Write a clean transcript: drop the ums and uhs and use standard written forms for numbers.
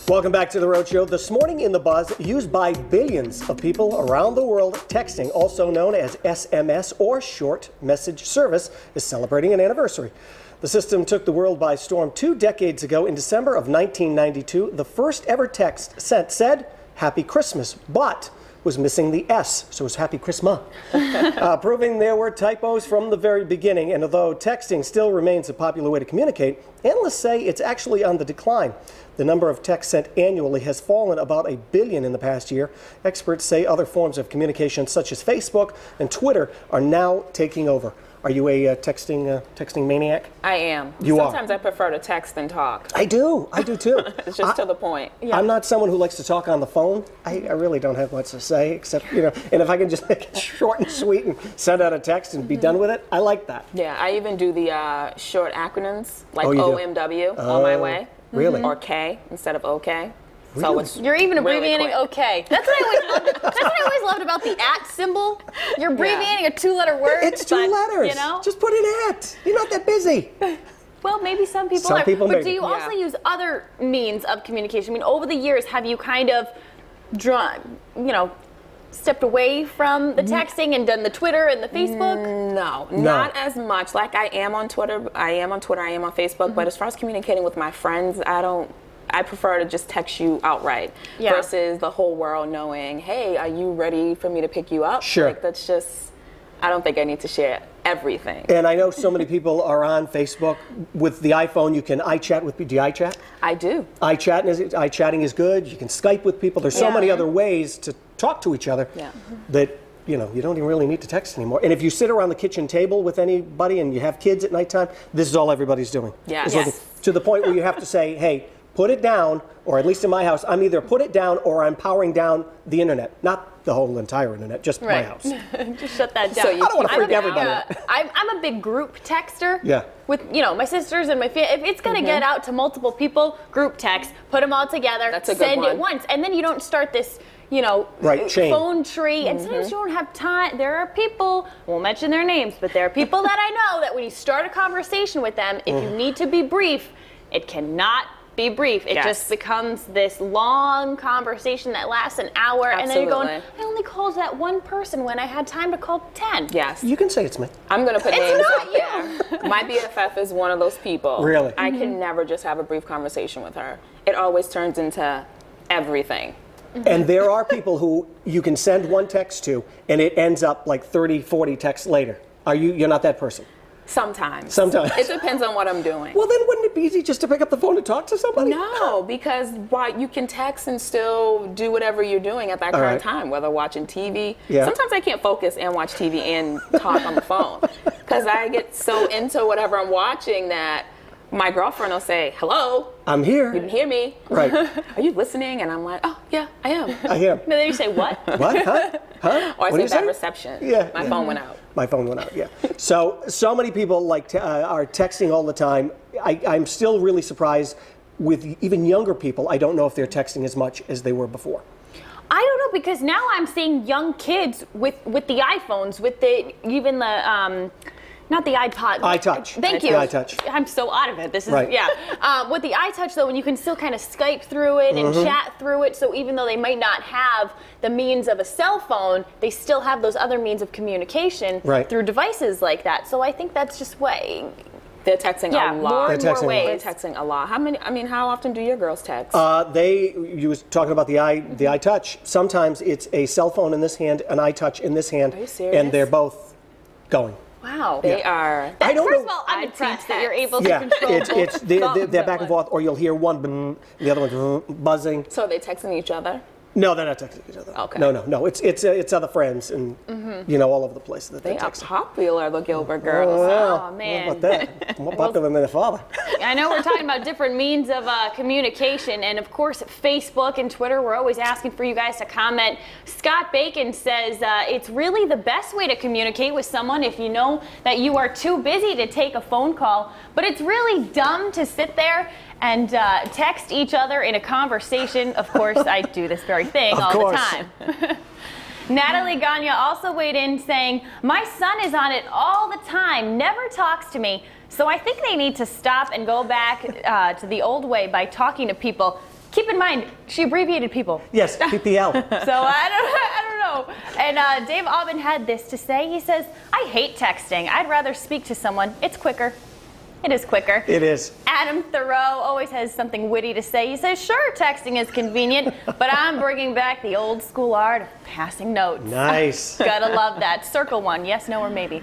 Welcome back to The Rhode Show. This morning in the buzz, used by billions of people around the world, texting, also known as SMS or short message service, is celebrating an anniversary. The system took the world by storm 2 decades ago. In December of 1992, the first ever text sent said, "Happy Christmas," but was missing the S, so it was Happy Christmas, proving there were typos from the very beginning. And although texting still remains a popular way to communicate, analysts say it's actually on the decline. The number of texts sent annually has fallen about 1 billion in the past year. Experts say other forms of communication, such as Facebook and Twitter, are now taking over. Are you a texting maniac? I am. Sometimes I prefer to text than talk. I do too. It's just to the point. Yeah. I'm not someone who likes to talk on the phone. I really don't have much to say, except, and if I can just make it short and sweet and send out a text and be done with it, I like that. Yeah, I even do the short acronyms, like OMW, on my way. Really? Or K instead of OK. Really? So it's You're even abbreviating really OK. That's what I always loved about the at symbol. You're abbreviating a 2-letter word. It's 2 letters. Just put an at. You're not that busy. Well, maybe some people are. But do you also use other means of communication? I mean, over the years, have you kind of stepped away from the texting and done the Twitter and the Facebook? No, not as much. Like I am on Twitter, I am on Facebook, but as far as communicating with my friends, I prefer to just text you outright versus the whole world knowing, hey, are you ready for me to pick you up? Sure. Like that's just, I don't think I need to share everything. And I know so many people are on Facebook. With the iPhone, you can iChat with people. Do you iChat? I do. iChatting is good. You can Skype with people. There's so many other ways to talk to each other that you don't even really need to text anymore. And if you sit around the kitchen table with anybody and you have kids at nighttime, this is all everybody's doing. Yes. To the point where you have to say, hey, put it down, or at least in my house, I'm either put it down or I'm powering down the internet. Not the whole entire internet, just my house. Just shut that down. So I don't want to freak everybody out. I'm a big group texter. Yeah. With my sisters and my family. If it's going to get out to multiple people, group text, put them all together, send it once. And then you don't start this phone tree, and sometimes you don't have time. There are people, won't mention their names, but there are people that I know that when you start a conversation with them, if you need to be brief, it cannot be brief. It just becomes this long conversation that lasts an hour, and then you're going, I only called that one person when I had time to call 10. Yes. You can say it's me. I'm going to put names out there. My BFF is one of those people. Really? I can never just have a brief conversation with her. It always turns into everything. And there are people who you can send one text to, and it ends up like 30, 40 texts later. You're not that person? Sometimes. It depends on what I'm doing. Well, then wouldn't it be easy just to pick up the phone and talk to somebody? No, because you can text and still do whatever you're doing at that current time, whether watching TV. Yeah. Sometimes I can't focus and watch TV and talk on the phone because I get so into whatever I'm watching that my girlfriend will say, hello. I'm here. You can hear me. Right. Are you listening? And I'm like, oh, yeah, I am. I am. And then you say, what? What? Huh? Or I say bad reception. Yeah. My phone went out. My phone went out, yeah. So many people are texting all the time. I'm still really surprised with even younger people. I don't know if they're texting as much as they were before. I don't know, because now I'm seeing young kids with the iPhones, with even the not the iPod. iTouch. Thank you. The iTouch. I'm so out of it. This is, right. With the iTouch, though, when you can still kind of Skype through it and chat through it, so even though they might not have the means of a cell phone, they still have those other means of communication through devices like that. So I think that's just way... They're texting a lot. More and more ways. They're texting a lot. How often do your girls text? You was talking about the iTouch. Sometimes it's a cell phone in this hand, an iTouch in this hand. Are you serious? And they're both going. Wow. They are. First of all, I'm impressed that you're able to control they're back and forth, or you'll hear one, the other one buzzing. So are they texting each other? No, they're not texting each other. Okay. No. It's other friends and all over the place that they are texting. popular, the Gilbert girls. Oh man. What about that? More popular than their father. I know we're talking about different means of communication, and of course Facebook and Twitter, we're always asking for you guys to comment. Scott Bacon says it's really the best way to communicate with someone if you know that you are too busy to take a phone call, but it's really dumb to sit there and text each other in a conversation. Of course, I do this very thing all the time. Natalie Gagne also weighed in saying, my son is on it all the time, never talks to me, so I think they need to stop and go back to the old way by talking to people. Keep in mind, she abbreviated people. Yes, PPL. So I don't know. And Dave Aubin had this to say. He says, I hate texting. I'd rather speak to someone. It's quicker. It is quicker. It is. Adam Thoreau always has something witty to say. He says, sure, texting is convenient, but I'm bringing back the old school art of passing notes. Nice. Gotta love that. Circle one, yes, no, or maybe.